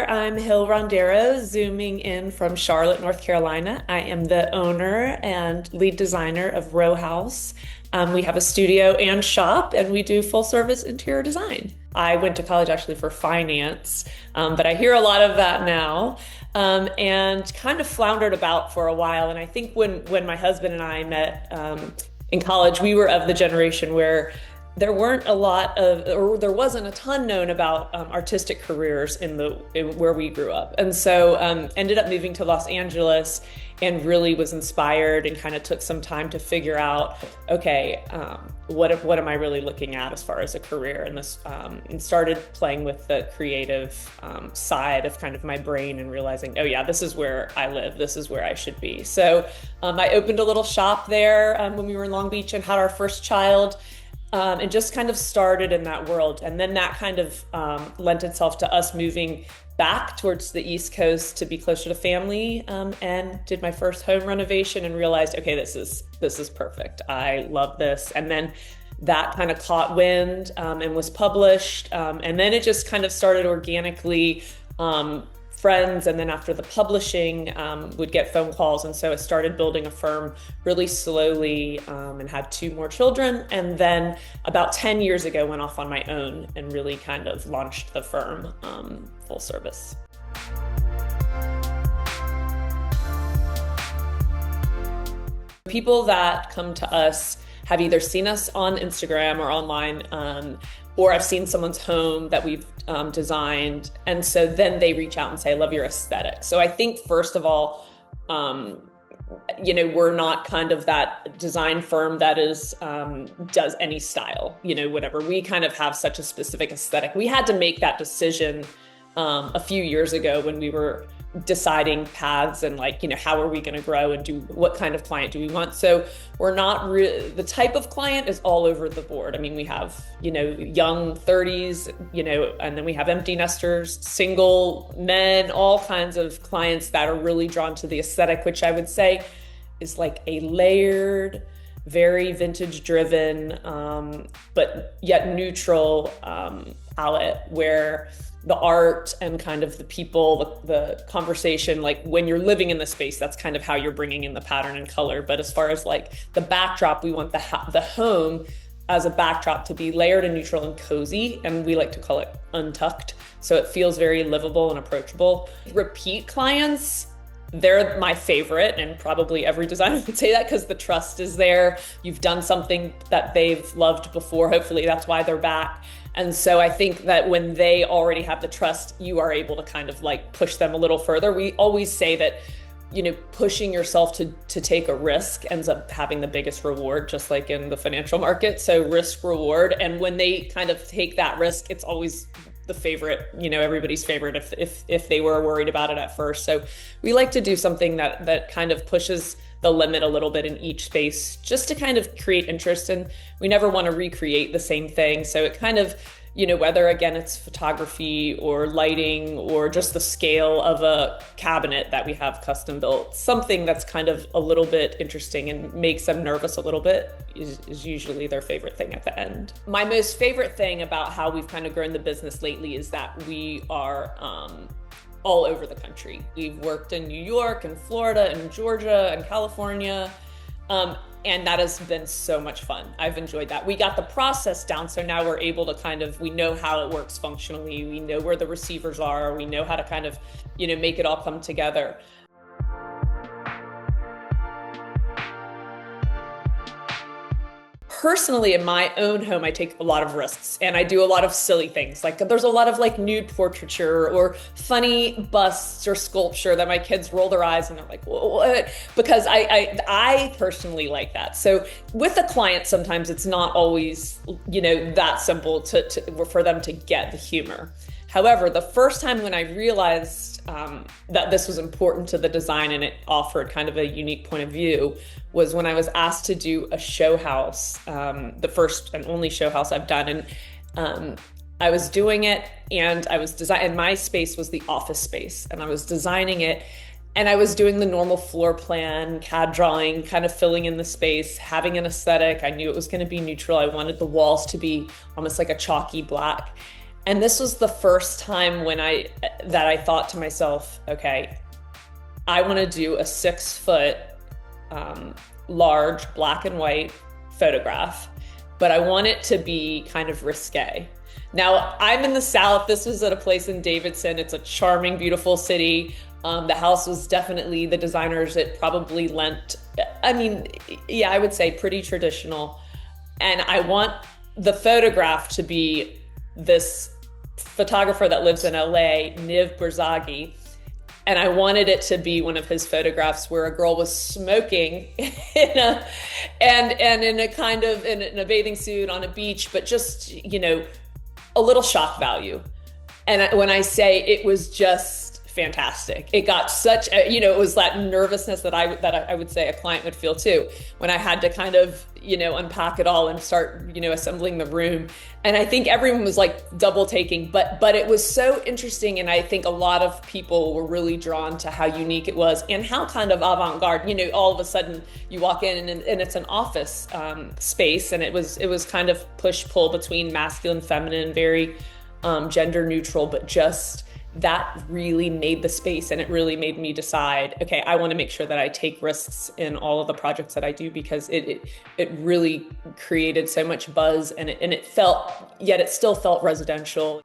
there. I'm Hill Rondero, zooming in from Charlotte, North Carolina. I am the owner and lead designer of Row House. We have a studio and shop, and we do full service interior design. I went to college actually for finance, but I hear a lot of that now, and kind of floundered about for a while. And I think when my husband and I met in college, we were of the generation where there weren't a lot of, or there wasn't a ton known about artistic careers in where we grew up. And so ended up moving to Los Angeles and really was inspired and kind of took some time to figure out, okay, what am I really looking at as far as a career? And this and started playing with the creative side of kind of my brain and realizing, oh yeah, this is where I live. This is where I should be. So I opened a little shop there when we were in Long Beach and had our first child. And just kind of started in that world. And then that kind of lent itself to us moving back towards the East Coast to be closer to family, and did my first home renovation and realized, okay, this is perfect. I love this. And then that kind of caught wind and was published. And then it just kind of started organically. Friends, and then after the publishing, would get phone calls. And so I started building a firm really slowly, and had 2 more children. And then about 10 years ago, went off on my own and really kind of launched the firm full service. People that come to us have either seen us on Instagram or online, or I've seen someone's home that we've designed. And so then they reach out and say, I love your aesthetic. So I think, first of all, we're not kind of that design firm that does any style, whatever. We kind of have such a specific aesthetic. We had to make that decision a few years ago when we were deciding paths and how are we going to grow and what kind of client do we want. So we're not really, the type of client is all over the board. I mean, we have, young 30s, and then we have empty nesters, single men, all kinds of clients that are really drawn to the aesthetic, which I would say is like a layered, very vintage driven, but yet neutral palette where the art and kind of the people, the conversation, like when you're living in the space, that's kind of how you're bringing in the pattern and color. But as far as the backdrop, we want the home as a backdrop to be layered and neutral and cozy. And we like to call it untucked. So it feels very livable and approachable. Repeat clients, they're my favorite, and probably every designer would say that because the trust is there. You've done something that they've loved before. Hopefully that's why they're back. And so I think that when they already have the trust, you are able to kind of push them a little further. We always say that, pushing yourself to take a risk ends up having the biggest reward, just like in the financial market. So risk reward. And when they kind of take that risk, it's always the favorite, everybody's favorite if they were worried about it at first. So we like to do something that kind of pushes the limit a little bit in each space, just to kind of create interest. And we never want to recreate the same thing. So it kind of, whether again, it's photography or lighting or just the scale of a cabinet that we have custom built, something that's kind of a little bit interesting and makes them nervous a little bit is usually their favorite thing at the end. My most favorite thing about how we've kind of grown the business lately is that we are, all over the country. We've worked in New York and Florida and Georgia and California. And that has been so much fun. I've enjoyed that. We got the process down, so now we're able to we know how it works functionally. We know where the receivers are. We know how to kind of, make it all come together. Personally, in my own home, I take a lot of risks and I do a lot of silly things. There's a lot of nude portraiture or funny busts or sculpture that my kids roll their eyes and they're like, what? Because I personally like that. So with a client, sometimes it's not always, that simple for them to get the humor. However, the first time when I realized that this was important to the design and it offered kind of a unique point of view was when I was asked to do a show house, the first and only show house I've done. And I was doing it and I was designing, my space was the office space and I was designing it and I was doing the normal floor plan, CAD drawing, kind of filling in the space, having an aesthetic. I knew it was going to be neutral. I wanted the walls to be almost like a chalky black. And this was the first time that I thought to myself, okay, I want to do a 6 foot large black and white photograph, but I want it to be kind of risque. Now, I'm in the South. This was at a place in Davidson. It's a charming, beautiful city. The house was definitely, the designers, it probably lent, I mean, yeah, I would say pretty traditional. And I want the photograph to be this photographer that lives in LA, Niv Berzagi. And I wanted it to be one of his photographs where a girl was smoking in a kind of in a bathing suit on a beach, but just, a little shock value. And when I say it was just fantastic, it got such it was that nervousness that I would say a client would feel too, when I had to kind of, unpack it all and start, assembling the room. And I think everyone was like double taking, but it was so interesting. And I think a lot of people were really drawn to how unique it was and how kind of avant-garde, all of a sudden you walk in and it's an office space. And it was kind of push-pull between masculine, feminine, very gender neutral, but just that really made the space, and it really made me decide, okay, I want to make sure that I take risks in all of the projects that I do, because it really created so much buzz, and it still felt residential.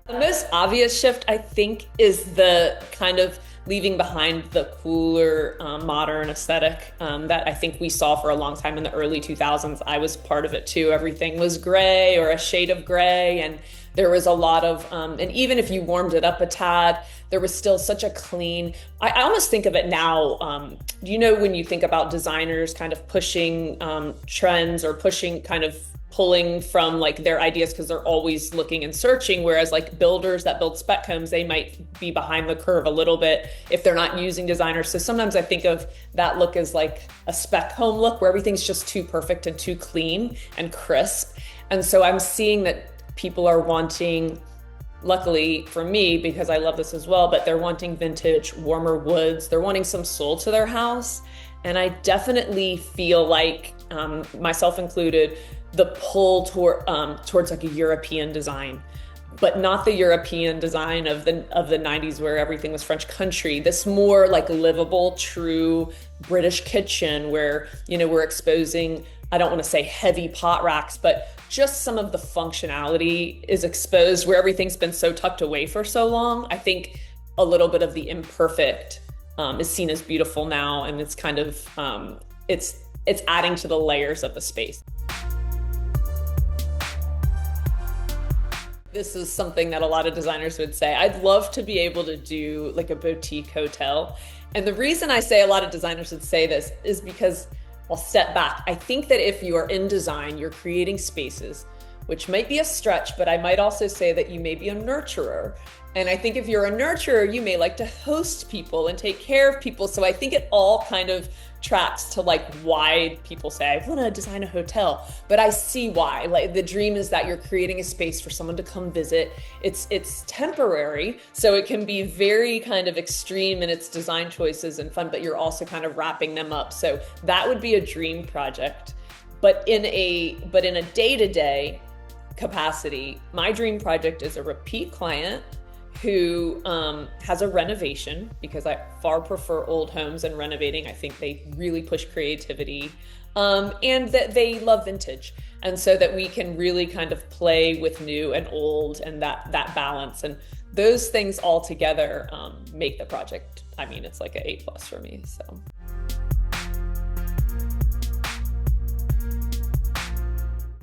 The most obvious shift, I think, is the kind of leaving behind the cooler, modern aesthetic that I think we saw for a long time in the early 2000s. I was part of it too. Everything was gray or a shade of gray, and there was a lot of, and even if you warmed it up a tad, there was still such a clean, I almost think of it now, when you think about designers kind of pushing trends or pushing kind of pulling from like their ideas because they're always looking and searching, whereas like builders that build spec homes, they might be behind the curve a little bit if they're not using designers. So sometimes I think of that look as like a spec home look where everything's just too perfect and too clean and crisp. And so I'm seeing that people are wanting, luckily for me, because I love this as well, but they're wanting vintage, warmer woods. They're wanting some soul to their house. And I definitely feel like, myself included, the pull towards like a European design, but not the European design of the 90s where everything was French country. This more like livable, true British kitchen where, we're exposing, I don't want to say heavy pot racks, but just some of the functionality is exposed where everything's been so tucked away for so long. I think a little bit of the imperfect is seen as beautiful now, and it's kind of, it's adding to the layers of the space. This is something that a lot of designers would say. I'd love to be able to do like a boutique hotel. And the reason I say a lot of designers would say this is because, I'll step back. I think that if you are in design, you're creating spaces, which might be a stretch, but I might also say that you may be a nurturer. And I think if you're a nurturer, you may like to host people and take care of people. So I think it all kind of tracks to like why people say, I want to design a hotel, but I see why. Like the dream is that you're creating a space for someone to come visit. It's temporary, so it can be very kind of extreme in its design choices and fun, but you're also kind of wrapping them up. So that would be a dream project. But in a day-to-day capacity, my dream project is a repeat client who has a renovation, because I far prefer old homes and renovating. I think they really push creativity, and that they love vintage. And so that we can really kind of play with new and old and that balance. And those things all together make the project, it's like an A+ for me, so.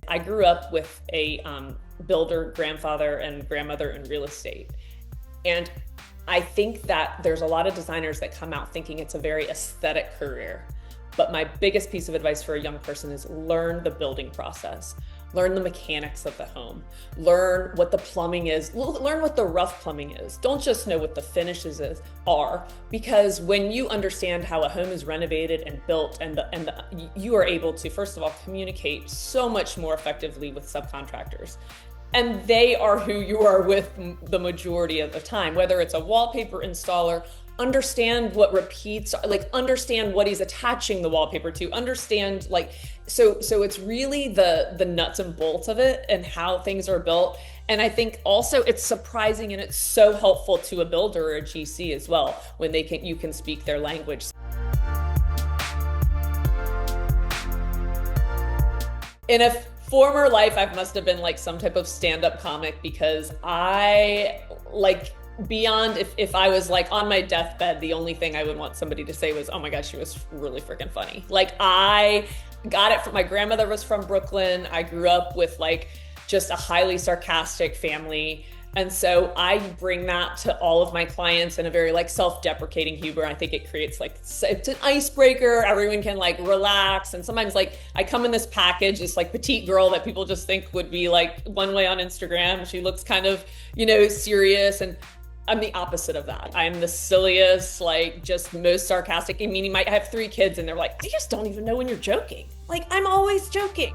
I grew up with a builder grandfather and grandmother in real estate. And I think that there's a lot of designers that come out thinking it's a very aesthetic career. But my biggest piece of advice for a young person is learn the building process, learn the mechanics of the home, learn what the plumbing is, learn what the rough plumbing is. Don't just know what the finishes are, because when you understand how a home is renovated and built, you are able to, first of all, communicate so much more effectively with subcontractors. And they are who you are with the majority of the time, whether it's a wallpaper installer, understand what repeats are, like understand what he's attaching the wallpaper to, understand like so it's really the nuts and bolts of it and how things are built. And I think also it's surprising and it's so helpful to a builder or a GC as well when you can speak their language. In a former life, I must have been like some type of stand-up comic, because I like beyond if I was like on my deathbed, the only thing I would want somebody to say was, oh my gosh, she was really freaking funny. Like I got it from my grandmother was from Brooklyn. I grew up with like just a highly sarcastic family. And so I bring that to all of my clients in a very like self-deprecating humor. I think it creates like, it's an icebreaker. Everyone can like relax. And sometimes like I come in this package, this like petite girl that people just think would be like one way on Instagram. She looks kind of, serious. And I'm the opposite of that. I'm the silliest, like just most sarcastic. I mean, I have 3 kids and they're like, I just don't even know when you're joking. Like I'm always joking.